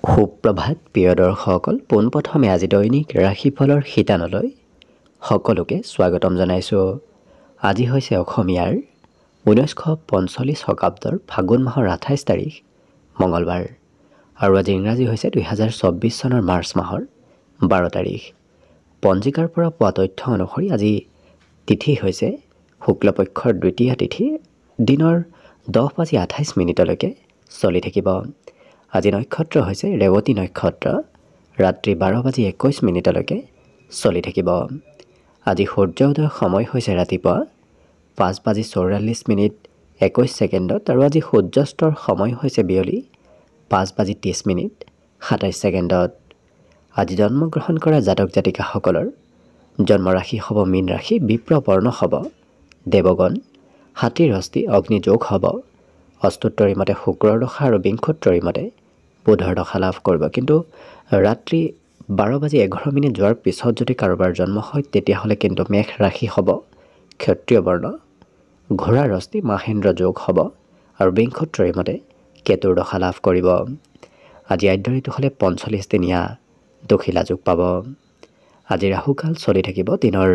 সুপ্ৰভাত প্ৰিয় দৰ্শকসকল, পোনপ্ৰথমে আজি দৈনিক ৰাশিফলৰ শিতানলৈ সকলোকে স্বাগতম জনাইছোঁ। আজি হৈছে অসমীয়াৰ 1945 শকাব্দৰ ফাগুন মাহৰ 28 তাৰিখ মঙলবাৰ আৰু আজি ইংৰাজী হৈছে 2024 চনৰ মাৰ্চ মাহৰ 12 তাৰিখ। পঞ্জিকাৰ পৰা পোৱা তথ্য অনুসৰি আজি তিথি হৈছে শুক্লপক্ষৰ দ্বিতীয়া তিথি, দিনৰ 10:28 চলি থাকিব। আজি নক্ষত্ৰ হৈছে ৰেৱতী নক্ষত্ৰ, ৰাত্ৰি 12:21 চলি থাকিব। আজি সূৰ্যোদয়ৰ সময় হৈছে ৰাতিপুৱা 5:44 আৰু আজি সূৰ্যাস্তৰ সময় হৈছে বিয়লি 5:30 আজি জন্মগ্ৰহণ কৰা জাতক জাতিকাসকলৰ জন্মৰাশি হ'ব মীন ৰাশি, বিপ্ৰ বৰ্ণ হ'ব দেৱগণ, হাতীৰ অস্থি অগ্নিযোগ হ'ব, অষ্টোত্তৰী মতে শুক্ৰৰ দশা আৰু বিংশোত্তৰী মতে বুধৰ দশা লাভ কৰিব। কিন্তু ৰাত্ৰি 12:11 যোৱাৰ পিছত যদি কাৰোবাৰ জন্ম হয় তেতিয়াহ'লে কিন্তু মেষ ৰাশি হ'ব ক্ষত্ৰিয় বৰ্ণ, ঘোঁৰাৰ অস্থি মাহেন্দ্ৰ যোগ হ'ব আৰু বিংশোত্তৰী মতে কেতুৰ দশা লাভ কৰিব। আজি আদ্য ঋতু হ'লে 45 দিনীয়া দখিলা যোগ পাব। আজি ৰাহুকাল চলি থাকিব দিনৰ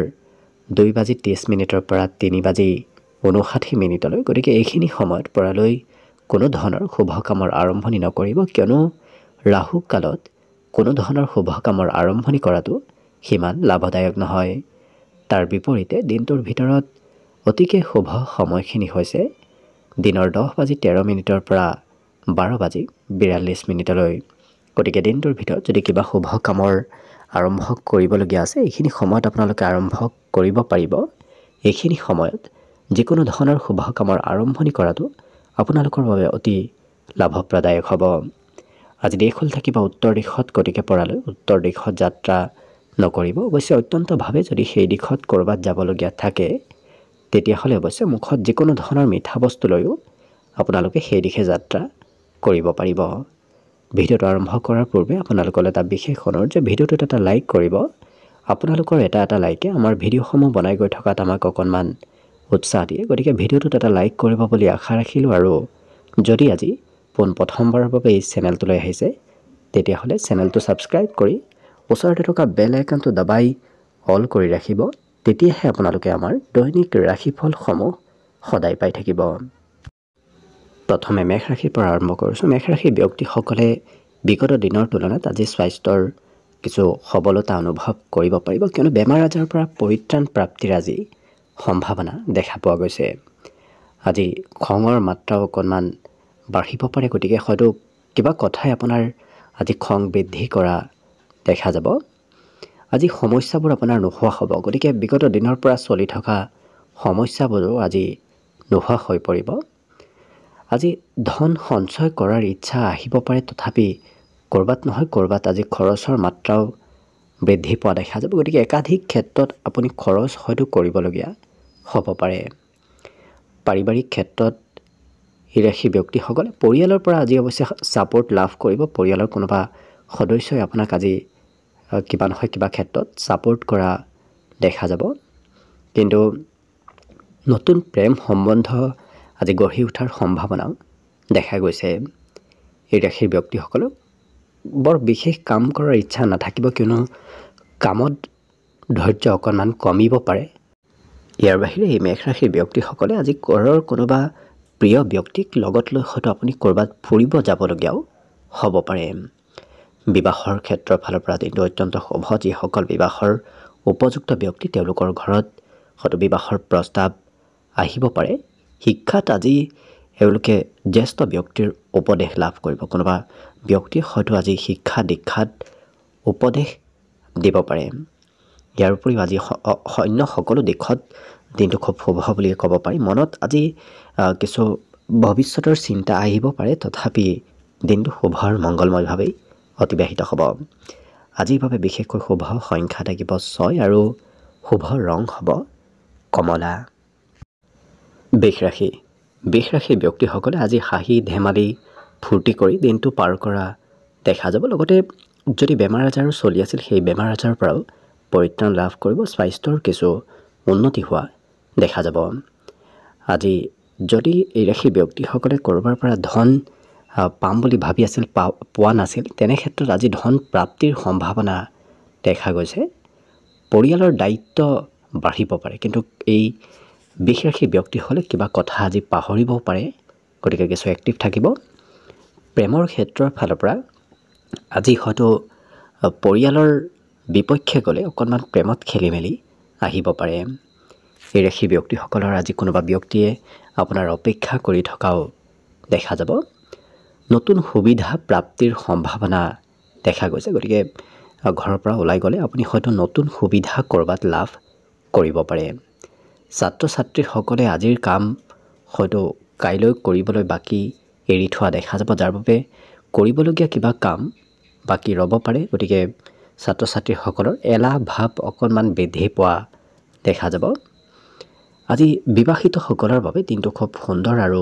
2:30 পৰা 3:59। গতিকে এইখিনি সময়ত পৰালৈ কোনো ধৰণৰ শুভ কামৰ আৰম্ভণি নকৰিব, কিয়নো ৰাহু কালত কোনো ধৰণৰ শুভ কামৰ আৰম্ভণি কৰাটো সিমান লাভদায়ক নহয়। তাৰ বিপৰীতে দিনটোৰ ভিতৰত অতিকে শুভ সময়খিনি হৈছে দিনৰ 10:13 পৰা 12:42। গতিকে দিনটোৰ ভিতৰত যদি কিবা শুভ কামৰ আৰম্ভ কৰিবলগীয়া আছে এইখিনি সময়ত আপোনালোকে আৰম্ভ কৰিব পাৰিব। এইখিনি সময়ত যিকোনো ধৰণৰ শুভ কামৰ আৰম্ভণি কৰাটো আপোনালোকৰ বাবে অতি লাভপ্ৰদায়ক হ'ব। আজি দেশ হ'ল থাকিব উত্তৰ দিশত, গতিকে পৰালৈ উত্তৰ দিশত যাত্ৰা নকৰিব। অৱশ্যে অত্যন্তভাৱে যদি সেই দিশত ক'ৰবাত যাবলগীয়া থাকে তেতিয়াহ'লে অৱশ্যে মুখত যিকোনো ধৰণৰ মিঠা বস্তু লৈও আপোনালোকে সেই দিশে যাত্ৰা কৰিব পাৰিব। ভিডিঅ'টো আৰম্ভ কৰাৰ পূৰ্বে আপোনালোকলৈ এটা বিশেষ অনুৰোধ যে ভিডিঅ'টোত এটা লাইক কৰিব। আপোনালোকৰ এটা লাইকে আমাৰ ভিডিঅ'সমূহ বনাই গৈ থকাত আমাক অকণমান উৎসাহ দিয়ে। গতিকে ভিডিঅ'টোত এটা লাইক কৰিব বুলি আশা ৰাখিলোঁ। আৰু যদি আজি প্ৰথমবাৰৰ বাবে এই চেনেলটোলৈ আহিছে তেতিয়াহ'লে চেনেলটো ছাবস্ক্ৰাইব কৰি ওচৰতে থকা বেল আইকনটো দবাই অল কৰি ৰাখিব। তেতিয়াহে আপোনালোকে আমাৰ দৈনিক ৰাশিফলসমূহ সদায় পাই থাকিব। প্ৰথমে মেষ ৰাশিৰ পৰা আৰম্ভ কৰিছোঁ। মেষ ৰাশিৰ ব্যক্তিসকলে বিগত দিনৰ তুলনাত আজি স্বাস্থ্যৰ কিছু সবলতা অনুভৱ কৰিব পাৰিব, কিয়নো বেমাৰ আজাৰৰ পৰা পৰিত্ৰাণ প্ৰাপ্তিৰ আজি সম্ভাৱনা দেখা পোৱা গৈছে। আজি খঙৰ মাত্ৰাও অকণমান বাঢ়িব পাৰে, গতিকে হয়তো কিবা কথাই আপোনাৰ আজি খং বৃদ্ধি কৰা দেখা যাব। আজি সমস্যাবোৰ আপোনাৰ নোহোৱা হ'ব, গতিকে বিগত দিনৰ পৰা চলি থকা সমস্যাবোৰো আজি নোহোৱা হৈ পৰিব। আজি ধন সঞ্চয় কৰাৰ ইচ্ছা আহিব পাৰে, তথাপি ক'ৰবাত নহয় ক'ৰবাত আজি খৰচৰ মাত্ৰাও বৃদ্ধি পোৱা দেখা যাব। গতিকে একাধিক ক্ষেত্ৰত আপুনি খৰচ হয়তো কৰিবলগীয়া হ'ব পাৰে। পাৰিবাৰিক ক্ষেত্ৰত এই ৰাশি ব্যক্তিসকলে পৰিয়ালৰ পৰা আজি অৱশ্যে ছাপোৰ্ট লাভ কৰিব। পৰিয়ালৰ কোনোবা সদস্যই আপোনাক আজি কিবা নহয় কিবা ক্ষেত্ৰত ছাপোৰ্ট কৰা দেখা যাব। কিন্তু নতুন প্ৰেম সম্বন্ধ আজি গঢ়ি উঠাৰ সম্ভাৱনাও দেখা গৈছে। এই ৰাশিৰ ব্যক্তিসকলক বৰ বিশেষ কাম কৰাৰ ইচ্ছা নাথাকিব, কিয়নো কামত ধৈৰ্য অকণমান কমিব পাৰে। ইয়াৰ বাহিৰে এই মেষ ৰাশিৰ ব্যক্তিসকলে আজি ঘৰৰ কোনোবা প্ৰিয় ব্যক্তিক লগত লৈ হয়তো আপুনি ক'ৰবাত ফুৰিব যাবলগীয়াও হ'ব পাৰে। বিবাহৰ ক্ষেত্ৰৰ ফালৰ পৰা দিনটো অত্যন্ত শুভ। যিসকল বিবাহৰ উপযুক্ত ব্যক্তি তেওঁলোকৰ ঘৰত হয়তো বিবাহৰ প্ৰস্তাৱ আহিব পাৰে। শিক্ষাত আজি এওঁলোকে জ্যেষ্ঠ ব্যক্তিৰ উপদেশ লাভ কৰিব। কোনোবা ব্যক্তিয়ে হয়তো আজি শিক্ষা দীক্ষাত উপদেশ দিব পাৰে। ইয়াৰ উপৰিও আজি অন্য সকলো দিশত দিনটো খুব শুভ বুলিয়ে ক'ব পাৰি। মনত আজি কিছু ভৱিষ্যতৰ চিন্তা আহিব পাৰে, তথাপি দিনটো শুভ আৰু মংগলময়ভাৱেই অতিবাহিত হ'ব। আজিৰ বাবে বিশেষকৈ শুভ সংখ্যা থাকিব 6 আৰু শুভ ৰং হ'ব কমলা। বৃষ ৰাশিৰ ব্যক্তিসকলে আজি হাঁহি ধেমালি ফূৰ্তি কৰি দিনটো পাৰ কৰা দেখা যাব। লগতে যদি বেমাৰ আজাৰো চলি আছিল সেই বেমাৰ আজাৰৰ পৰাও পৰিত্ৰাণ লাভ কৰিব। স্বাস্থ্যৰ কিছু উন্নতি হোৱা দেখা যাব। আজি যদি এই ৰাশিৰ ব্যক্তিসকলে ক'ৰবাৰ পৰা ধন পাম বুলি ভাবি আছিল পোৱা নাছিল, তেনে ক্ষেত্ৰত আজি ধন প্ৰাপ্তিৰ সম্ভাৱনা দেখা গৈছে। পৰিয়ালৰ দায়িত্ব বাঢ়িব পাৰে, কিন্তু এই বৃষ ৰাশি ব্যক্তিসকলে কিবা কথা আজি পাহৰিবও পাৰে, গতিকে কিছু এক্টিভ থাকিব। প্ৰেমৰ ক্ষেত্ৰৰ ফালৰ পৰা আজি হয়তো পৰিয়ালৰ বিপক্ষে গ'লে অকণমান প্ৰেমত খেলি মেলি আহিব পাৰে। এই ৰাশি ব্যক্তিসকলৰ আজি কোনোবা ব্যক্তিয়ে আপোনাৰ অপেক্ষা কৰি থকাও দেখা যাব। নতুন সুবিধা প্ৰাপ্তিৰ সম্ভাৱনা দেখা গৈছে, গতিকে ঘৰৰ পৰা ওলাই গ'লে আপুনি হয়তো নতুন সুবিধা ক'ৰবাত লাভ কৰিব পাৰে। ছাত্ৰ ছাত্ৰীসকলে আজিৰ কাম হয়তো কাইলৈ কৰিবলৈ বাকী এৰি থোৱা দেখা যাব, যাৰ বাবে কৰিবলগীয়া কিবা কাম বাকী ৰ'ব পাৰে। গতিকে ছাত্ৰ ছাত্ৰীসকলৰ এলাহ ভাৱ অকণমান বৃদ্ধি পোৱা দেখা যাব। আজি বিবাহিতসকলৰ বাবে দিনটো খুব সুন্দৰ আৰু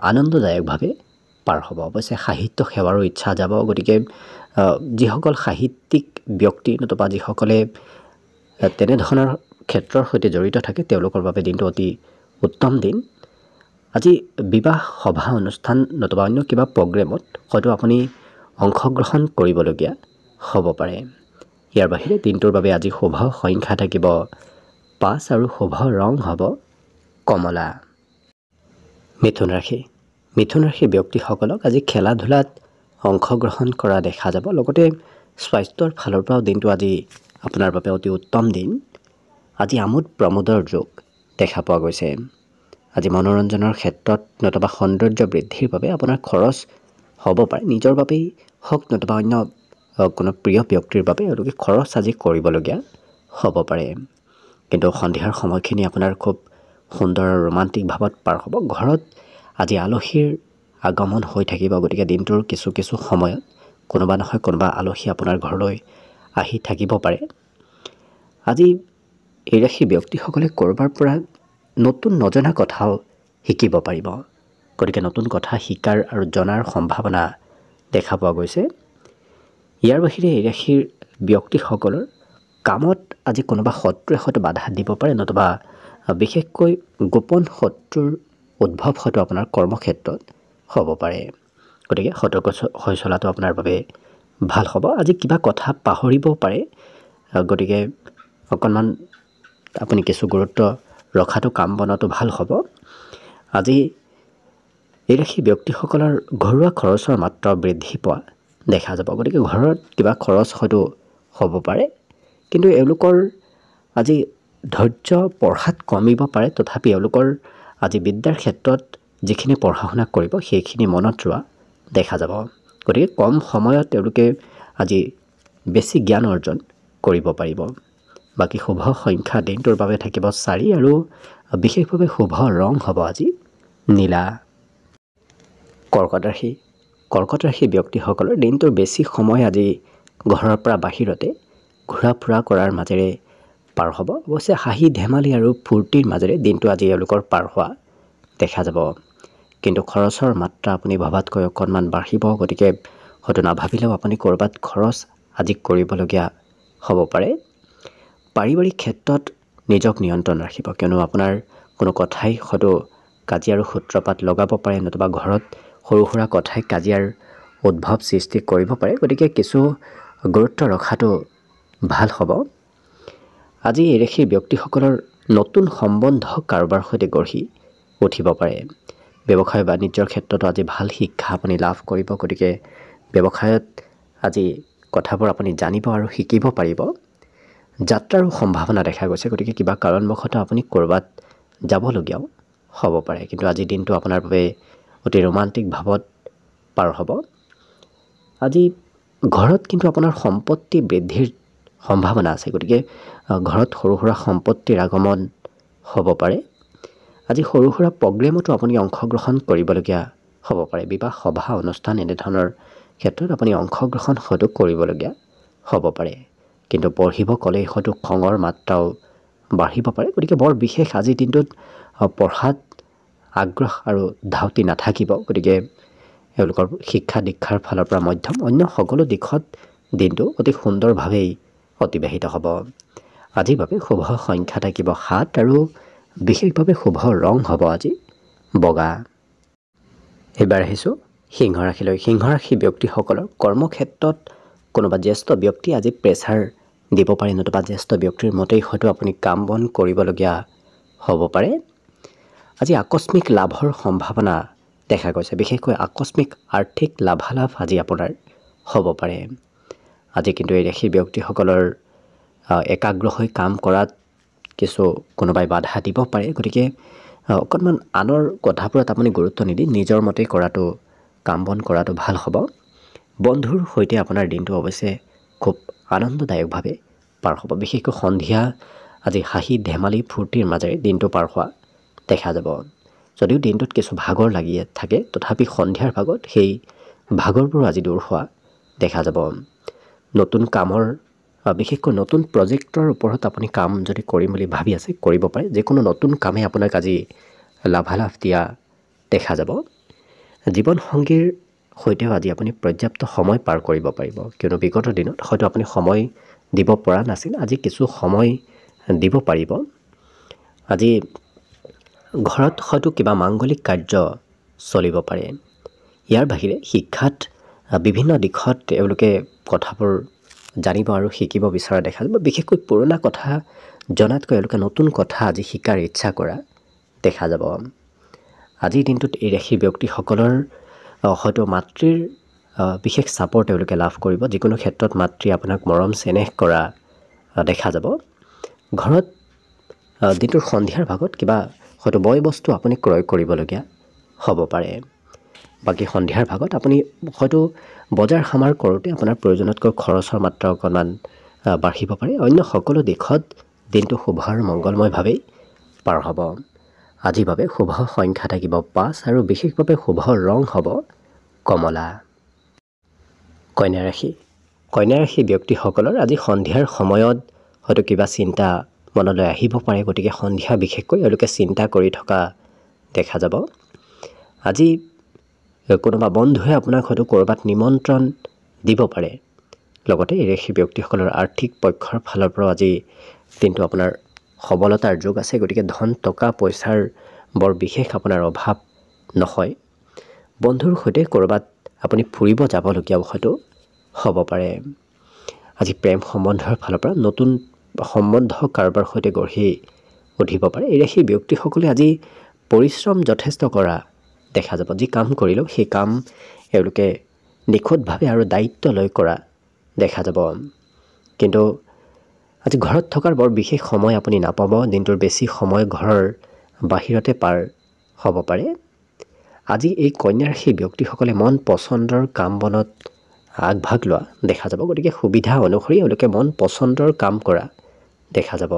আনন্দদায়কভাৱে পাৰ হ'ব। অৱশ্যে সাহিত্য সেৱাৰো ইচ্ছা যাব, গতিকে যিসকল সাহিত্যিক ব্যক্তি নতুবা যিসকলে তেনেধৰণৰ ক্ষেত্ৰৰ সৈতে জড়িত থাকে তেওঁলোকৰ বাবে দিনটো অতি উত্তম দিন। আজি বিবাহ সভা অনুষ্ঠান নতুবা অন্য কিবা প্ৰগ্ৰেমত হয়তো আপুনি অংশগ্ৰহণ কৰিবলগীয়া হ'ব পাৰে। ইয়াৰ বাহিৰে দিনটোৰ বাবে আজি শুভ সংখ্যা থাকিব 5 আৰু শুভ ৰং হ'ব কমলা। মিথুন ৰাশি। মিথুন ৰাশি ব্যক্তিসকলক আজি খেলা ধূলাত অংশগ্ৰহণ কৰা দেখা যাব, লগতে স্বাস্থ্যৰ ফালৰ পৰাও দিনটো আজি আপোনাৰ বাবে অতি উত্তম দিন। আজি আমোদ প্ৰমোদৰ যোগ দেখা পোৱা গৈছে। আজি মনোৰঞ্জনৰ ক্ষেত্ৰত নতুবা সৌন্দৰ্য বৃদ্ধিৰ বাবে আপোনাৰ খৰচ হ'ব পাৰে, নিজৰ বাবেই হওক নতুবা অন্য কোনো প্ৰিয় ব্যক্তিৰ বাবে এওঁলোকে খৰচ আজি কৰিবলগীয়া হ'ব পাৰে। কিন্তু সন্ধিয়াৰ সময়খিনি আপোনাৰ খুব সুন্দৰ আৰু ৰোমান্টিক ভাৱত পাৰ হ'ব। ঘৰত আজি আলহীৰ আগমন হৈ থাকিব, গতিকে দিনটোৰ কিছু কিছু সময়ত কোনোবা নহয় কোনোবা আলহী আপোনাৰ ঘৰলৈ আহি থাকিব পাৰে। আজি এই ৰাশি ব্যক্তিসকলে ক'ৰবাৰ পৰা নতুন নজনা কথাও শিকিব পাৰিব, গতিকে নতুন কথা শিকাৰ আৰু জনাৰ সম্ভাৱনা দেখা পোৱা গৈছে। ইয়াৰ বাহিৰে এই ৰাশিৰ ব্যক্তিসকলৰ কামত আজি কোনোবা শত্ৰুৱে হয়তো বাধা দিব পাৰে, নতুবা বিশেষকৈ গোপন শত্ৰুৰ উদ্ভৱ হয়তো আপোনাৰ কৰ্মক্ষেত্ৰত হ'ব পাৰে, গতিকে সতৰ্ক হৈ চলাটো আপোনাৰ বাবে ভাল হ'ব। আজি কিবা কথা পাহৰিবও পাৰে, গতিকে অকণমান আপুনি কিছু গুৰুত্ব ৰখাটো কাম বনাটো ভাল হ'ব। আজি এই ৰাশি ব্যক্তিসকলৰ ঘৰুৱা খৰচৰ মাত্ৰা বৃদ্ধি পোৱা দেখা যাব, গতিকে ঘৰত কিবা খৰচ হয়তো হ'ব পাৰে, কিন্তু এওঁলোকৰ আজি ধৈৰ্য পঢ়াত কমিব পাৰে, তথাপি এওঁলোকৰ আজি বিদ্যাৰ ক্ষেত্ৰত যিখিনি পঢ়া শুনা কৰিব সেইখিনি মনত ৰোৱা দেখা যাব, গতিকে কম সময়ত তেওঁলোকে আজি বেছি জ্ঞান অৰ্জন কৰিব পাৰিব। বাকী শুভ সংখ্যা দিনটোৰ বাবে থাকিব 4 আৰু বিশেষভাৱে শুভ ৰং হ'ব আজি নীলা। কৰ্কট ৰাশি। কৰ্কট ৰাশি ব্যক্তিসকলৰ দিনটোৰ বেছি সময় আজি ঘৰৰ পৰা বাহিৰতে ঘূৰা ফুৰা কৰাৰ মাজেৰে পাৰ হ'ব। অৱশ্যে হাঁহি ধেমালি আৰু ফূৰ্তিৰ মাজেৰে দিনটো আজি এওঁলোকৰ পাৰ হোৱা দেখা যাব, কিন্তু খৰচৰ মাত্ৰা আপুনি ভবাতকৈ অকণমান বাঢ়িব, গতিকে হয়তো নাভাবিলেও আপুনি ক'ৰবাত খৰচ আজি কৰিবলগীয়া হ'ব পাৰে। পাৰিবাৰিক ক্ষেত্ৰত নিজক নিয়ন্ত্ৰণ ৰাখিব, কিয়নো আপোনাৰ কোনো কথাই হয়তো কাজিয়াৰ সূত্ৰপাত লগাব পাৰে, নতুবা ঘৰত সৰু সুৰা কথাই কাজিয়াৰ উদ্ভৱ সৃষ্টি কৰিব পাৰে, গতিকে কিছু গুৰুত্ব ৰখাটো ভাল হ'ব। আজি এই ৰাশিৰ ব্যক্তিসকলৰ নতুন সম্বন্ধ কাৰোবাৰ সৈতে গঢ়ি উঠিব পাৰে। ব্যৱসায় বাণিজ্যৰ ক্ষেত্ৰতো আজি ভাল শিক্ষা আপুনি লাভ কৰিব, গতিকে ব্যৱসায়ত আজি কথাবোৰ আপুনি জানিব আৰু শিকিব পাৰিব। যাত্ৰাৰো সম্ভাৱনা দেখা গৈছে, গতিকে কিবা কাৰণবশতঃ আপুনি ক'ৰবাত যাবলগীয়াও হ'ব পাৰে, কিন্তু আজিৰ দিনটো আপোনাৰ বাবে অতি ৰোমান্টিক ভাৱত পাৰ হ'ব। আজি ঘৰত কিন্তু আপোনাৰ সম্পত্তি বৃদ্ধিৰ সম্ভাৱনা আছে, গতিকে ঘৰত সৰু সুৰা সম্পত্তিৰ আগমন হ'ব পাৰে। আজি সৰু সুৰা প্ৰগ্ৰেমতো আপুনি অংশগ্ৰহণ কৰিবলগীয়া হ'ব পাৰে। বিবাহ সভা অনুষ্ঠান এনেধৰণৰ ক্ষেত্ৰত আপুনি অংশগ্ৰহণ হয়তো কৰিবলগীয়া হ'ব পাৰে, কিন্তু পঢ়িব ক'লেই হয়তো খঙৰ মাত্ৰাও বাঢ়িব পাৰে, গতিকে বৰ বিশেষ আজিৰ দিনটোত পঢ়াত আগ্ৰহ আৰু ধাউতি নাথাকিব, গতিকে এওঁলোকৰ শিক্ষা দীক্ষাৰ ফালৰ পৰা মধ্যম, অন্য সকলো দিশত দিনটো অতি সুন্দৰভাৱেই অতিবাহিত হ'ব। আজিৰ বাবে শুভ সংখ্যা থাকিব 7 আৰু বিশেষভাৱে শুভ ৰং হ'ব আজি বগা। এইবাৰ আহিছোঁ সিংহ ৰাশি ব্যক্তিসকলৰ কৰ্মক্ষেত্ৰত কোনোবা জ্যেষ্ঠ ব্যক্তি আজি প্ৰেছাৰ দিব পাৰে, নতুবা জ্যেষ্ঠ ব্যক্তিৰ মতেই হয়তো আপুনি কাম বন কৰিবলগীয়া হ'ব পাৰে। আজি আকস্মিক লাভৰ সম্ভাৱনা দেখা গৈছে, বিশেষকৈ আকস্মিক আৰ্থিক লাভালাভ আজি আপোনাৰ হ'ব পাৰে। আজি কিন্তু এই ৰাশি ব্যক্তিসকলৰ একাগ্ৰ হৈ কাম কৰাত কিছু কোনোবাই বাধা দিব পাৰে, গতিকে অকণমান আনৰ কথাবোৰত আপুনি গুৰুত্ব নিদি নিজৰ মতেই কৰাটো কাম বন কৰাটো ভাল হ'ব। বন্ধুৰ সৈতে আপোনাৰ দিনটো অৱশ্যে খুব আনন্দদায়কভাৱে পাৰ হ'ব, বিশেষকৈ সন্ধিয়া আজি হাঁহি ধেমালি ফূৰ্তিৰ মাজেৰে দিনটো পাৰ হোৱা দেখা যাব। যদিও দিনটোত কিছু ভাগৰ লাগি থাকে, তথাপি সন্ধিয়াৰ ভাগত সেই ভাগৰবোৰ আজি দূৰ হোৱা দেখা যাব। নতুন কামৰ বিশেষকৈ নতুন প্ৰজেক্টৰ ওপৰত আপুনি কাম যদি কৰিম বুলি ভাবি আছে, কৰিব পাৰে। যিকোনো নতুন কামে আপোনাক আজি লাভালাভ দিয়া দেখা যাব। জীৱনসংগীৰ সৈতেও আজি আপুনি পৰ্যাপ্ত সময় পাৰ কৰিব পাৰিব, কিয়নো বিগত দিনত হয়তো আপুনি সময় দিব পৰা নাছিল, আজি কিছু সময় দিব পাৰিব। আজি ঘৰত হয়তো কিবা মাংগলিক কাৰ্য চলিব পাৰে। ইয়াৰ বাহিৰে শিক্ষাত বিভিন্ন দিশত তেওঁলোকে কথাবোৰ জানিব আৰু শিকিব বিচৰা দেখা যাব। বিশেষকৈ পুৰণা কথা জনাতকৈ এওঁলোকে নতুন কথা আজি শিকাৰ ইচ্ছা কৰা দেখা যাব। আজিৰ দিনটোত এই ৰাশি ব্যক্তিসকলৰ হয়তো মাতৃৰ বিশেষ চাপৰ তেওঁলোকে লাভ কৰিব। যিকোনো ক্ষেত্ৰত মাতৃ আপোনাক মৰম চেনেহ কৰা দেখা যাব। ঘৰত দিনটোৰ সন্ধিয়াৰ ভাগত কিবা হয়তো বয় বস্তু আপুনি ক্ৰয় কৰিবলগীয়া হ'ব পাৰে। বাকী সন্ধিয়াৰ ভাগত আপুনি হয়তো বজাৰ সমাৰ কৰোঁতে আপোনাৰ প্ৰয়োজনতকৈ খৰচৰ মাত্ৰা অকণমান বাঢ়িব পাৰে। অন্য সকলো দিশত দিনটো শুভ আৰু মংগলময়ভাৱেই পাৰ হ'ব। আজিৰ বাবে শুভ সংখ্যা থাকিব 5 আৰু বিশেষভাৱে শুভ ৰং হ'ব কমলা। কন্যা ৰাশি ব্যক্তিসকলৰ আজি সন্ধিয়াৰ সময়ত হয়তো কিবা চিন্তা মনলৈ আহিব পাৰে, গতিকে সন্ধিয়া বিশেষকৈ এওঁলোকে চিন্তা কৰি থকা দেখা যাব। আজি কোনোবা বন্ধুৱে আপোনাক হয়তো ক'ৰবাত নিমন্ত্ৰণ দিব পাৰে। লগতে এই ৰাশি ব্যক্তিসকলৰ আৰ্থিক পক্ষৰ ফালৰ পৰাও আজি দিনটো আপোনাৰ সবলতাৰ যোগ আছে, গতিকে ধন টকা পইচাৰ বৰ বিশেষ আপোনাৰ অভাৱ নহয়। বন্ধুৰ সৈতে ক'ৰবাত আপুনি ফুৰিব যাবলগীয়াও হয়তো হ'ব পাৰে। আজি প্ৰেম সম্বন্ধৰ ফালৰ পৰা নতুন সম্বন্ধ কাৰোবাৰ সৈতে গঢ়ি উঠিব পাৰে। এই ৰাশি ব্যক্তিসকলে আজি পৰিশ্ৰম যথেষ্ট কৰা দেখা যাব। যি কাম কৰিলেও সেই কাম এওঁলোকে নিখুঁতভাৱে আৰু দায়িত্ব লৈ কৰা দেখা যাব। কিন্তু আজি ঘৰত থকাৰ বৰ বিশেষ সময় আপুনি নাপাব। দিনটোৰ বেছি সময় ঘৰৰ বাহিৰতে পাৰ হ'ব পাৰে। আজি এই কন্যা ৰাশি ব্যক্তিসকলে মন পচন্দৰ কাম বনত আগভাগ লোৱা দেখা যাব, গতিকে সুবিধা অনুসৰি এওঁলোকে মন পচন্দৰ কাম কৰা দেখা যাব।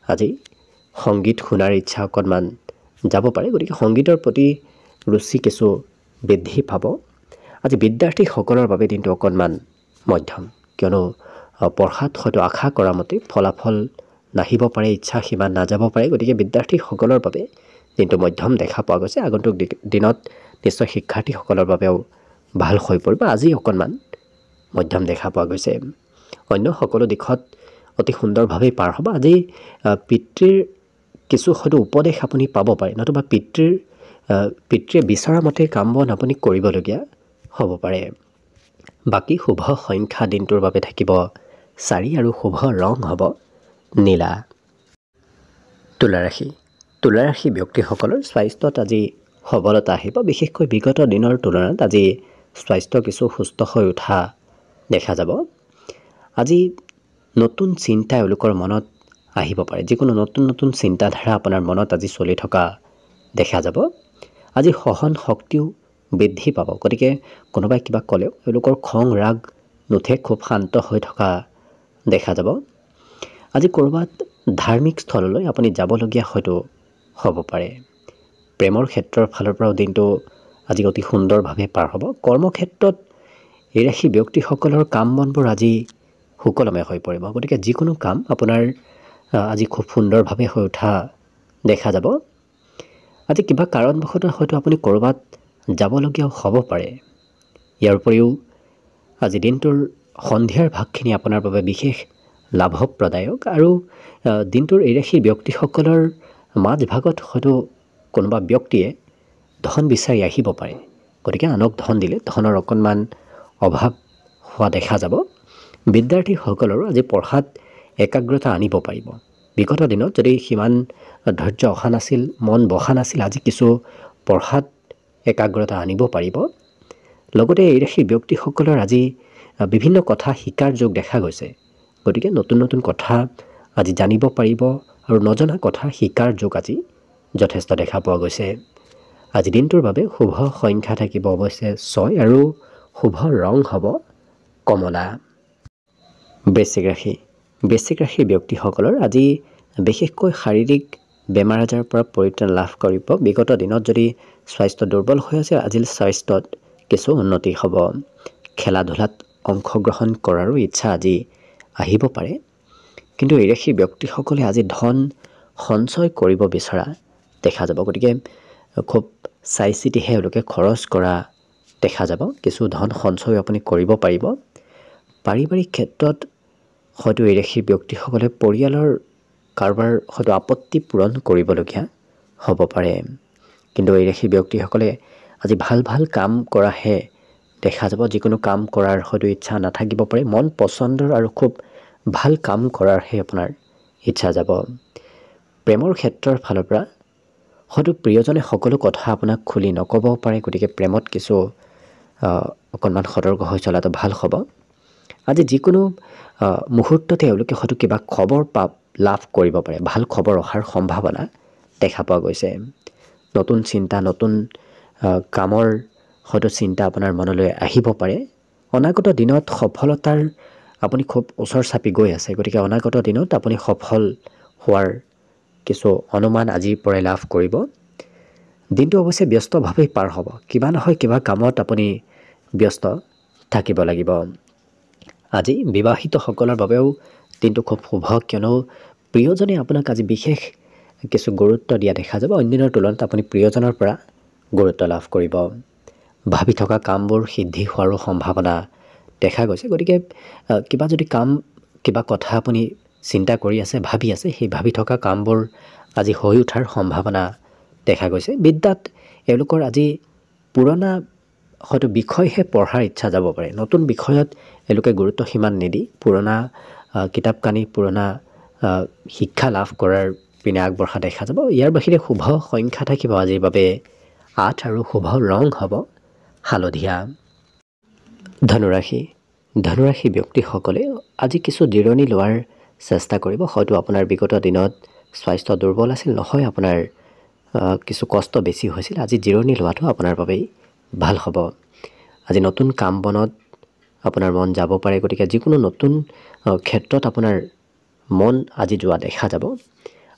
আজি সংগীত শুনাৰ ইচ্ছা অকণমান যাব পাৰে, গতিকে সংগীতৰ প্ৰতি ৰুচি কিছু বৃদ্ধি পাব। আজি বিদ্যাৰ্থীসকলৰ বাবে দিনটো অকণমান মধ্যম, কিয়নো পঢ়াত হয়তো আশা কৰা মতে ফলাফল নাহিব পাৰে, ইচ্ছা সিমান নাযাব পাৰে, গতিকে বিদ্যাৰ্থীসকলৰ বাবে দিনটো মধ্যম দেখা পোৱা গৈছে। আগন্তুক দিনত নিশ্চয় শিক্ষাৰ্থীসকলৰ বাবেও ভাল হৈ পৰিব। আজি অকণমান মধ্যম দেখা পোৱা গৈছে। অন্য সকলো দিশত অতি সুন্দৰভাৱেই পাৰ হ'ব। আজি পিতৃৰ কিছু হয়তো উপদেশ আপুনি পাব পাৰে, নতুবা পিতৃয়ে বিচৰা মতে কাম বন আপুনি কৰিবলগীয়া হ'ব পাৰে। বাকী শুভ সংখ্যা দিনটোৰ বাবে থাকিব 4 আৰু শুভ ৰং হ'ব নীলা। তুলা ৰাশি ব্যক্তিসকলৰ স্বাস্থ্যত আজি সবলতা আহিব। বিশেষকৈ বিগত দিনৰ তুলনাত আজি স্বাস্থ্য কিছু সুস্থ হৈ উঠা দেখা যাব। আজি নতুন চিন্তা এওঁলোকৰ মনত আহিব পাৰে। যিকোনো নতুন চিন্তাধাৰা আপোনাৰ মনত আজি চলি থকা দেখা যাব। আজি সহন শক্তিও বৃদ্ধি পাব, গতিকে কোনোবাই কিবা ক'লেও এওঁলোকৰ খং ৰাগ নুঠে, খুব শান্ত হৈ থকা দেখা যাব। আজি ক'ৰবাত ধাৰ্মিক স্থললৈ আপুনি যাবলগীয়া হয়তো হ'ব পাৰে। প্ৰেমৰ ক্ষেত্ৰৰ ফালৰ পৰাও দিনটো আজি অতি সুন্দৰভাৱে পাৰ হ'ব। কৰ্মক্ষেত্ৰত এই ৰাশি ব্যক্তিসকলৰ কাম বনবোৰ আজি সুকলমে হৈ পৰিব, গতিকে যিকোনো কাম আপোনাৰ আজি খুব সুন্দৰভাৱে হৈ উঠা দেখা যাব। আজি কিবা কাৰণবশতঃ হয়তো আপুনি ক'ৰবাত যাবলগীয়াও হ'ব পাৰে। ইয়াৰ উপৰিও আজি দিনটোৰ সন্ধিয়াৰ ভাগখিনি আপোনাৰ বাবে বিশেষ লাভপ্ৰদায়ক আৰু দিনটোৰ এই ৰাশি ব্যক্তিসকলৰ মাজভাগত হয়তো কোনোবা ব্যক্তিয়ে ধন বিচাৰি আহিব পাৰে। গতিকে আনক ধন দিলে ধনৰ অকণমান অভাৱ হোৱা দেখা যাব। বিদ্যাৰ্থীসকলৰো আজি পঢ়াত একাগ্ৰতা আনিব পাৰিব। বিগত দিনত যদি সিমান ধৈৰ্য অহা নাছিল, মন বহা নাছিল, আজি কিছু পঢ়াত একাগ্ৰতা আনিব পাৰিব। লগতে এই ৰাশি ব্যক্তিসকলৰ আজি বিভিন্ন কথা শিকাৰ যোগ দেখা গৈছে। গতিকে নতুন নতুন কথা আজি জানিব পাৰিব আৰু নজনা কথা শিকাৰ যোগ আজি যথেষ্ট দেখা পোৱা গৈছে। আজি দিনটোৰ বাবে শুভ সংখ্যা থাকিব অৱশ্যে 6 আৰু শুভ ৰং হ'ব কমলা। বৃশ্চিক ৰাশি। বৃশ্চিক ৰাশিৰ ব্যক্তিসকলৰ আজি বিশেষকৈ শাৰীৰিক বেমাৰ আজাৰৰ পৰা পৰিত্ৰাণ লাভ কৰিব। বিগত দিনত যদি স্বাস্থ্য দুৰ্বল হৈ আছে, আজি স্বাস্থ্যত কিছু উন্নতি হ'ব। খেলা ধূলাত অংশগ্ৰহণ কৰাৰো ইচ্ছা আজি আহিব পাৰে। কিন্তু এই ৰাশিৰ ব্যক্তিসকলে আজি ধন সঞ্চয় কৰিব বিচৰা দেখা যাব। গতিকে খুব চাই চিতিহে এওঁলোকে খৰচ কৰা দেখা যাব। কিছু ধন সঞ্চয় আপুনি কৰিব পাৰিব। পাৰিবাৰিক ক্ষেত্ৰত হয়তো এই ৰাশিৰ ব্যক্তিসকলে পৰিয়ালৰ কাৰোবাৰ হয়তো আপত্তি পূৰণ কৰিবলগীয়া হ'ব পাৰে। কিন্তু এই ৰাশিৰ ব্যক্তিসকলে আজি ভাল ভাল কাম কৰাহে দেখা যাব। যিকোনো কাম কৰাৰ হয়তো ইচ্ছা নাথাকিব পাৰে। মন পচন্দৰ আৰু খুব ভাল কাম কৰাৰহে আপোনাৰ ইচ্ছা যাব। প্ৰেমৰ ক্ষেত্ৰৰ ফালৰ পৰা হয়তো প্ৰিয়জনে সকলো কথা আপোনাক খুলি নক'ব পাৰে। গতিকে প্ৰেমত কিছু অকণমান সতৰ্ক হৈ চলাটো ভাল হ'ব। আজি যিকোনো মুহূৰ্ততে এওঁলোকে হয়তো কিবা খবৰ লাভ কৰিব পাৰে। ভাল খবৰ অহাৰ সম্ভাৱনা দেখা পোৱা গৈছে। নতুন চিন্তা, নতুন কামৰ হয়তো চিন্তা আপোনাৰ মনলৈ আহিব পাৰে। অনাগত দিনত সফলতাৰ আপুনি খুব ওচৰ চাপি গৈ আছে। গতিকে অনাগত দিনত আপুনি সফল হোৱাৰ কিছু অনুমান আজিৰ পৰাই লাভ কৰিব। দিনটো অৱশ্যে ব্যস্তভাৱেই পাৰ হ'ব। কিবা নহয় কিবা কামত আপুনি ব্যস্ত থাকিব লাগিব। আজি বিবাহিতসকলৰ বাবেও দিনটো খুব শুভ, কিয়নো প্ৰিয়জনে আপোনাক আজি বিশেষ কিছু গুৰুত্ব দিয়া দেখা যাব। অন্যদিনৰ তুলনাত আপুনি প্ৰিয়জনৰ পৰা গুৰুত্ব লাভ কৰিব। ভাবি থকা কামবোৰ সিদ্ধি হোৱাৰো সম্ভাৱনা দেখা গৈছে। গতিকে কিবা যদি কাম, কিবা কথা আপুনি চিন্তা কৰি আছে, ভাবি আছে, সেই ভাবি থকা কামবোৰ আজি হৈ উঠাৰ সম্ভাৱনা দেখা গৈছে। বিদ্যাত এওঁলোকৰ আজি পুৰণা হয়তো বিষয়হে পঢ়াৰ ইচ্ছা যাব পাৰে। নতুন বিষয়ত এওঁলোকে গুৰুত্ব সিমান নিদি পুৰণা কিতাপ কানি, পুৰণা শিক্ষা লাভ কৰাৰ পিনে আগবঢ়া দেখা যাব। ইয়াৰ বাহিৰে শুভ সংখ্যা থাকিব আজিৰ বাবে 8 আৰু শুভ ৰং হ'ব হালধীয়া। ধনুৰাশি। ধনুৰাশি ব্যক্তিসকলে আজি কিছু জিৰণি লোৱাৰ চেষ্টা কৰিব। হয়তো আপোনাৰ বিগত দিনত স্বাস্থ্য দুৰ্বল আছিল, নহয় আপোনাৰ কিছু কষ্ট বেছি হৈছিল। আজি জিৰণি লোৱাটো আপোনাৰ বাবেই ভাল হ'ব। আজি নতুন কাম বনত আপোনাৰ মন যাব পাৰে। গতিকে যিকোনো নতুন ক্ষেত্ৰত আপোনাৰ মন আজি যোৱা দেখা যাব।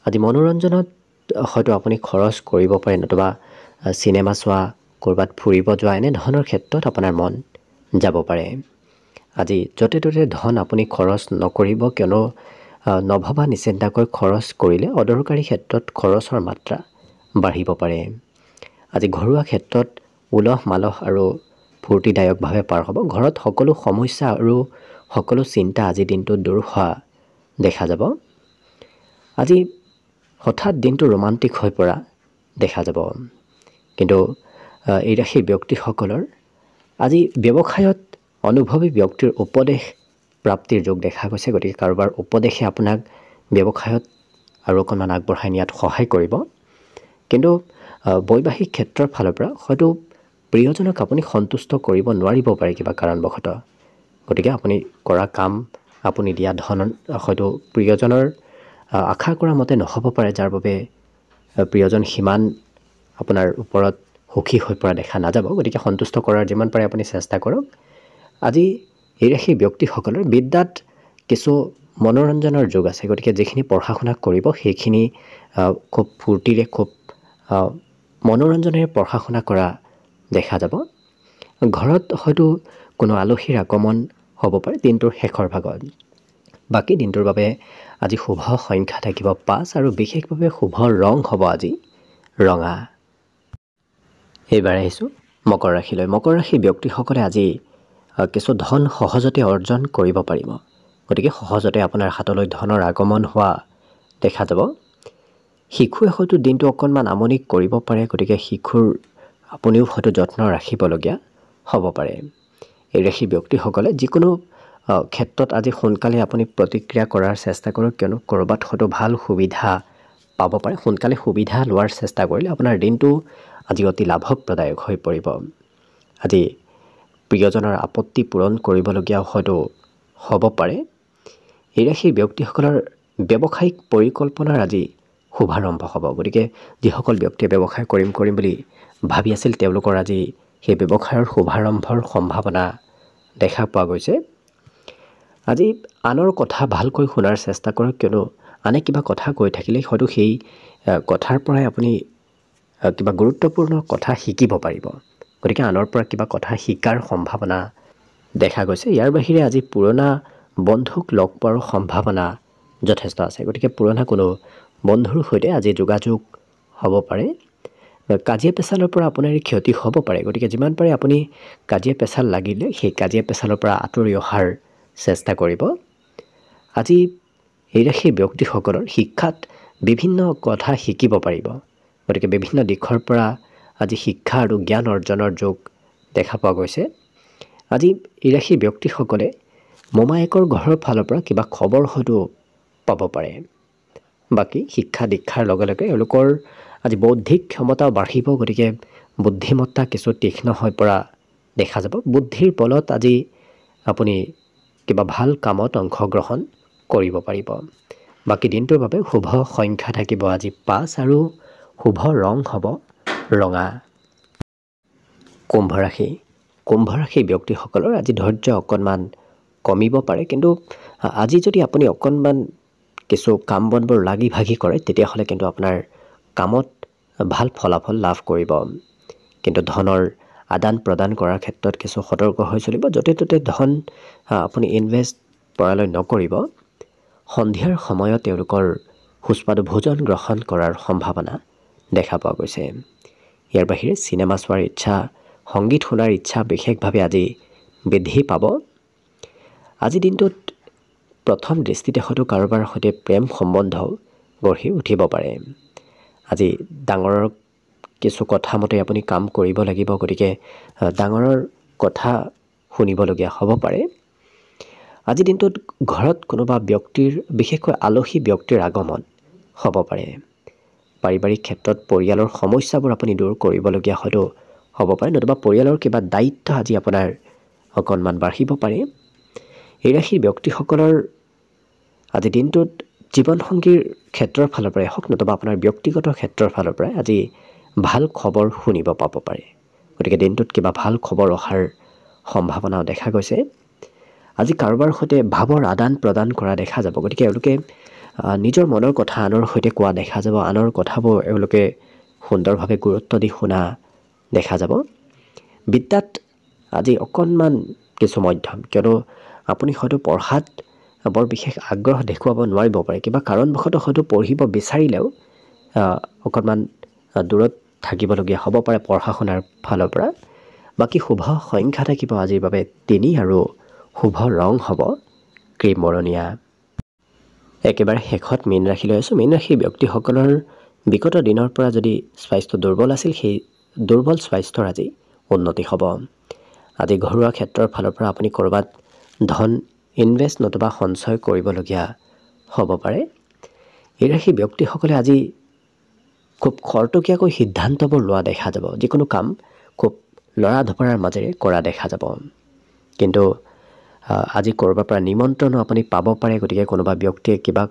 আজি মনোৰঞ্জনত হয়তো আপুনি খৰচ কৰিব পাৰে, নতুবা চিনেমা চোৱা, ক'ৰবাত ফুৰিব যোৱা, এনেধৰণৰ ক্ষেত্ৰত আপোনাৰ মন যাব পাৰে। আজি য'তে ত'তে ধন আপুনি খৰচ নকৰিব, কিয়নো নভবা নিচিন্তাকৈ খৰচ কৰিলে অদৰকাৰী ক্ষেত্ৰত খৰচৰ মাত্ৰা বাঢ়িব পাৰে। আজি ঘৰুৱা ক্ষেত্ৰত উলহ মালহ আৰু ফূৰ্তিদায়কভাৱে পাৰ হ'ব। ঘৰত সকলো সমস্যা আৰু সকলো চিন্তা আজিৰ দিনটোত দূৰ হোৱা দেখা যাব। আজি হঠাৎ দিনটো ৰোমান্টিক হৈ পৰা দেখা যাব। কিন্তু এই ৰাশিৰ ব্যক্তিসকলৰ আজি ব্যৱসায়ত অনুভৱী ব্যক্তিৰ উপদেশ প্ৰাপ্তিৰ যোগ দেখা গৈছে। গতিকে কাৰোবাৰ উপদেশে আপোনাক ব্যৱসায়ত আৰু অকণমান আগবঢ়াই নিয়াত সহায় কৰিব। কিন্তু বৈবাহিক ক্ষেত্ৰৰ ফালৰ পৰা হয়তো প্ৰিয়জনক আপুনি সন্তুষ্ট কৰিব নোৱাৰিব পাৰে কিবা কাৰণবশতঃ। গতিকে আপুনি কৰা কাম, আপুনি দিয়া ধন হয়তো প্ৰিয়জনৰ আশা কৰা মতে নহ'ব পাৰে, যাৰ বাবে প্ৰিয়জন সিমান আপোনাৰ ওপৰত সুখী হৈ পৰা দেখা নাযাব। গতিকে সন্তুষ্ট কৰাৰ যিমান পাৰে আপুনি চেষ্টা কৰক। আজি এই ৰাশিৰ ব্যক্তিসকলৰ বিদ্যাত কিছু মনোৰঞ্জনৰ যোগ আছে। গতিকে যিখিনি পঢ়া শুনা কৰিব সেইখিনি খুব ফূৰ্তিৰে, খুব মনোৰঞ্জনেৰে পঢ়া শুনা কৰা দেখা যাব। ঘৰত হয়তো কোনো আলহীৰ আগমন হ'ব পাৰে দিনটোৰ শেষৰ ভাগত। বাকী দিনটোৰ বাবে আজি শুভ সংখ্যা থাকিব 5 আৰু বিশেষভাৱে শুভ ৰং হ'ব আজি ৰঙা। এইবাৰ আহিছোঁ মকৰ ৰাশিলৈ। মকৰ ৰাশিৰ ব্যক্তিসকলে আজি কিছু ধন সহজতে অৰ্জন কৰিব পাৰিব। গতিকে সহজতে আপোনাৰ হাতলৈ ধনৰ আগমন হোৱা দেখা যাব। শিশুৱে হয়তো দিনটো অকণমান আমনি কৰিব পাৰে। গতিকে শিশুৰ আপুনিও হয়তো যত্ন ৰাখিবলগীয়া হ'ব পাৰে। এই ৰাশি ব্যক্তিসকলে যিকোনো ক্ষেত্ৰত আজি সোনকালে আপুনি প্ৰতিক্ৰিয়া কৰাৰ চেষ্টা কৰক, কিয়নো ক'ৰবাত হয়তো ভাল সুবিধা পাব পাৰে। সোনকালে সুবিধা লোৱাৰ চেষ্টা কৰিলে আপোনাৰ দিনটো আজি অতি লাভপ্ৰদায়ক হৈ পৰিব। আজি প্ৰিয়জনৰ আপত্তি পূৰণ কৰিবলগীয়াও হয়তো হ'ব পাৰে। এই ৰাশিৰ ব্যক্তিসকলৰ ব্যৱসায়িক পৰিকল্পনাৰ আজি শুভাৰম্ভ হ'ব। গতিকে যিসকল ব্যক্তিয়ে ব্যৱসায় কৰিম বুলি ভাবি আছিল, তেওঁলোকৰ আজি সেই ব্যৱসায়ৰ শুভাৰম্ভৰ সম্ভাৱনা দেখা পোৱা গৈছে। আজি আনৰ কথা ভালকৈ শুনাৰ চেষ্টা কৰক, কিয়নো আনে কিবা কথা কৈ থাকিলে হয়তো সেই কথাৰ পৰাই আপুনি কিবা গুৰুত্বপূৰ্ণ কথা শিকিব পাৰিব। গতিকে আনৰ পৰা কিবা কথা শিকাৰ সম্ভাৱনা দেখা গৈছে। ইয়াৰ বাহিৰে আজি পুৰণা বন্ধুক লগ পোৱাৰ সম্ভাৱনা যথেষ্ট আছে। গতিকে পুৰণা কোনো বন্ধুৰ সৈতে আজি যোগাযোগ হ'ব পাৰে। কাজিয়া পেচালৰ পৰা আপোনাৰ ক্ষতি হ'ব পাৰে। গতিকে যিমান পাৰে আপুনি কাজিয়া পেচাল লাগিলে সেই কাজিয়া পেচালৰ পৰা আঁতৰি অহাৰ চেষ্টা কৰিব। আজি এই ৰাশিৰ ব্যক্তিসকলৰ শিক্ষাত বিভিন্ন কথা শিকিব পাৰিব। গতিকে বিভিন্ন দিশৰ পৰা আজি শিক্ষা আৰু জ্ঞান অৰ্জনৰ যোগ দেখা পোৱা গৈছে। আজি এই ৰাশিৰ ব্যক্তিসকলে মোমায়েকৰ ঘৰৰ ফালৰ পৰা কিবা খবৰ হয়তো পাব পাৰে। বাকী শিক্ষা দীক্ষাৰ লগে লগে এওঁলোকৰ আজি বৌদ্ধিক ক্ষমতাও বাঢ়িব। গতিকে বুদ্ধিমত্তা কিছু তীক্ষ্ণ হৈ পৰা দেখা যাব। বুদ্ধিৰ বলত আজি আপুনি কিবা ভাল কামত অংশগ্ৰহণ কৰিব পাৰিব। বাকী দিনটোৰ বাবে শুভ সংখ্যা থাকিব আজি 5 আৰু শুভ ৰং হ'ব ৰঙা। কুম্ভ ৰাশি। কুম্ভ ৰাশিৰ ব্যক্তিসকলৰ আজি ধৈৰ্য অকণমান কমিব পাৰে, কিন্তু আজি যদি আপুনি অকণমান কিছু কাম বনবোৰ লাগি ভাগি কৰে, তেতিয়াহ'লে কিন্তু আপোনাৰ কামত ভাল ফলাফল লাভ কৰিব। কিন্তু ধনৰ আদান প্ৰদান কৰাৰ ক্ষেত্ৰত কিছু সতৰ্ক হৈ চলিব। য'তে ত'তে ধন আপুনি ইনভেষ্ট পৰালৈ নকৰিব। সন্ধিয়াৰ সময়ত তেওঁলোকৰ সুস্বাদু ভোজন গ্ৰহণ কৰাৰ সম্ভাৱনা দেখা পোৱা গৈছে। ইয়াৰ বাহিৰে চিনেমা চোৱাৰ ইচ্ছা, সংগীত শুনাৰ ইচ্ছা বিশেষভাৱে আজি বৃদ্ধি পাব। আজি দিনটোত প্ৰথম দৃষ্টিতে হয়তো কাৰোবাৰ সৈতে প্ৰেম সম্বন্ধ গঢ়ি উঠিব পাৰে। আজি ডাঙৰৰ কিছু কথা মতে আপুনি কাম কৰিব লাগিব। গতিকে ডাঙৰৰ কথা শুনিবলগীয়া হ'ব পাৰে। আজি দিনটোত ঘৰত কোনোবা ব্যক্তিৰ, বিশেষকৈ আলহী ব্যক্তিৰ আগমন হ'ব পাৰে। পাৰিবাৰিক ক্ষেত্ৰত পৰিয়ালৰ সমস্যাবোৰ আপুনি দূৰ কৰিবলগীয়া হয়তো হ'ব পাৰে, নতুবা পৰিয়ালৰ কিবা দায়িত্ব আজি আপোনাৰ অকণমান বাঢ়িব পাৰে। এই ৰাশিৰ ব্যক্তিসকলৰ আজি দিনটোত জীৱনসংগীৰ ক্ষেত্ৰৰ ফালৰ পৰাই হওক, নতুবা আপোনাৰ ব্যক্তিগত ক্ষেত্ৰৰ ফালৰ পৰাই আজি ভাল খবৰ শুনিব পাব পাৰে। গতিকে দিনটোত কিবা ভাল খবৰ অহাৰ সম্ভাৱনাও দেখা গৈছে। আজি কাৰোবাৰ সৈতে ভাৱৰ আদান প্ৰদান কৰা দেখা যাব। গতিকে এওঁলোকে নিজৰ মনৰ কথা আনৰ সৈতে কোৱা দেখা যাব। আনৰ কথাবোৰ এওঁলোকে সুন্দৰভাৱে গুৰুত্ব দি শুনা দেখা যাব। বিদ্যাত আজি অকণমান কিছু মধ্যম, কিয়নো আপুনি হয়তো পঢ়াত বৰ বিশেষ আগ্ৰহ দেখুৱাব নোৱাৰিব পাৰে। কিবা কাৰণবশতঃ হয়তো পঢ়িব বিচাৰিলেও অকণমান দূৰত থাকিবলগীয়া হ'ব পাৰে পঢ়া শুনাৰ ফালৰ পৰা। বাকী শুভ সংখ্যা থাকিব আজিৰ বাবে 3 আৰু শুভ ৰং হ'ব ক্ৰীম বৰণীয়া। একেবাৰে শেষত মীন ৰাশিলৈ আছোঁ। মীন ৰাশিৰ ব্যক্তিসকলৰ বিগত দিনৰ পৰা যদি স্বাস্থ্য দুৰ্বল আছিল, সেই দুৰ্বল স্বাস্থ্যৰ আজি উন্নতি হ'ব। আজি ঘৰুৱা ক্ষেত্ৰৰ ফালৰ পৰা আপুনি ক'ৰবাত ধন ইনভেষ্ট নতুবা সঞ্চয় কৰিবলগীয়া হ'ব পাৰে। এই ৰাশিৰ ব্যক্তিসকলে আজি খুব খৰতকীয়াকৈ সিদ্ধান্তবোৰ লোৱা দেখা যাব। যিকোনো কাম খুব লৰা ধপৰাৰ মাজেৰে কৰা দেখা যাব। কিন্তু আজি ক'ৰবাৰ পৰা নিমন্ত্ৰণো আপুনি পাব পাৰে। গতিকে কোনোবা ব্যক্তিয়ে কিবা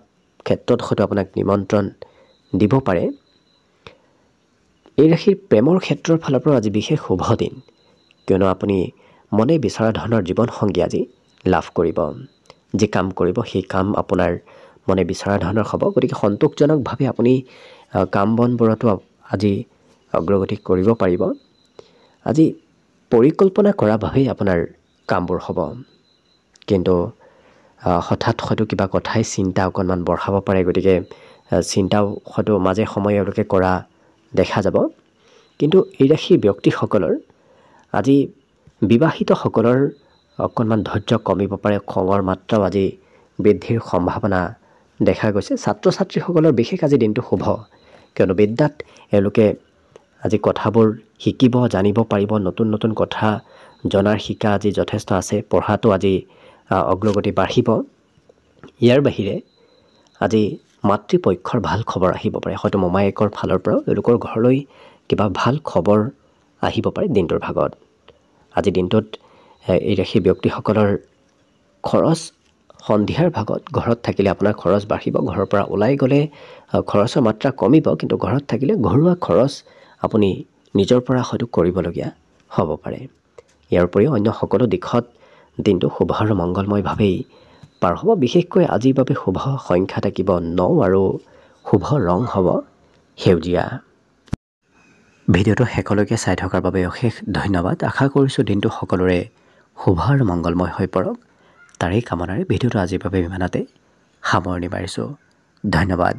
ক্ষেত্ৰত হয়তো আপোনাক নিমন্ত্ৰণ দিব পাৰে। এই ৰাশিৰ প্ৰেমৰ ক্ষেত্ৰৰ ফালৰ পৰা আজি বিশেষ শুভ দিন, কিয়নো আপুনি মনে বিচৰা ধৰণৰ জীৱনসংগী আজি লাভ কৰিব। যি কাম কৰিব সেই কাম আপোনাৰ মনে বিচৰা ধৰণৰ হ'ব। গতিকে সন্তোষজনকভাৱে আপুনি কাম বনবোৰতো আজি অগ্ৰগতি কৰিব পাৰিব। আজি পৰিকল্পনা কৰাভাৱেই আপোনাৰ কামবোৰ হ'ব, কিন্তু হঠাৎ হয়তো কিবা কথাই চিন্তা অকণমান বঢ়াব পাৰে। গতিকে চিন্তাও হয়তো মাজে সময়ে এওঁলোকে কৰা দেখা যাব। কিন্তু এই ৰাশিৰ ব্যক্তিসকলৰ আজি বিবাহিতসকলৰ অকণমান ধৈৰ্য কমিব পাৰে। খঙৰ মাত্ৰাও আজি বৃদ্ধিৰ সম্ভাৱনা দেখা গৈছে। ছাত্ৰ ছাত্ৰীসকলৰ বিশেষ আজি দিনটো শুভ, কিয়নো বিদ্যাত এওঁলোকে আজি কথাবোৰ শিকিব জানিব পাৰিব নতুন নতুন কথা জনাৰ শিকা আজি যথেষ্ট আছে পঢ়াটো আজি অগ্ৰগতি বাঢ়িব ইয়াৰ বাহিৰে আজি মাতৃপক্ষৰ ভাল খবৰ আহিব পাৰে হয়তো মোমায়েকৰ ফালৰ পৰা তেওঁলোকৰ ঘৰলৈ কিবা ভাল খবৰ আহিব পাৰে দিনটোৰ ভাগত আজি দিনটোত এই ৰাশি ব্যক্তিসকলৰ খৰচ সন্ধিয়াৰ ভাগত ঘৰত থাকিলে আপোনাৰ খৰচ বাঢ়িব ঘৰৰ পৰা ওলাই গ'লে খৰচৰ মাত্ৰা কমিব কিন্তু ঘৰত থাকিলে ঘৰুৱা খৰচ আপুনি নিজৰ পৰা হয়তো কৰিবলগীয়া হ'ব পাৰে ইয়াৰ উপৰিও অন্য সকলো দিশত দিনটো শুভ আৰু মংগলময়ভাৱেই পাৰ হ'ব বিশেষকৈ আজিৰ বাবে শুভ সংখ্যা থাকিব 9 আৰু শুভ ৰং হ'ব সেউজীয়া ভিডিঅ'টো শেষলৈকে চাই থকাৰ বাবে অশেষ ধন্যবাদ আশা কৰিছোঁ দিনটো সকলোৰে শুভ আৰু মংগলময় হৈ পৰক তাৰেই কামনাৰে ভিডিঅ'টো আজিৰ বাবে ইমানতে সামৰণি মাৰিছোঁ ধন্যবাদ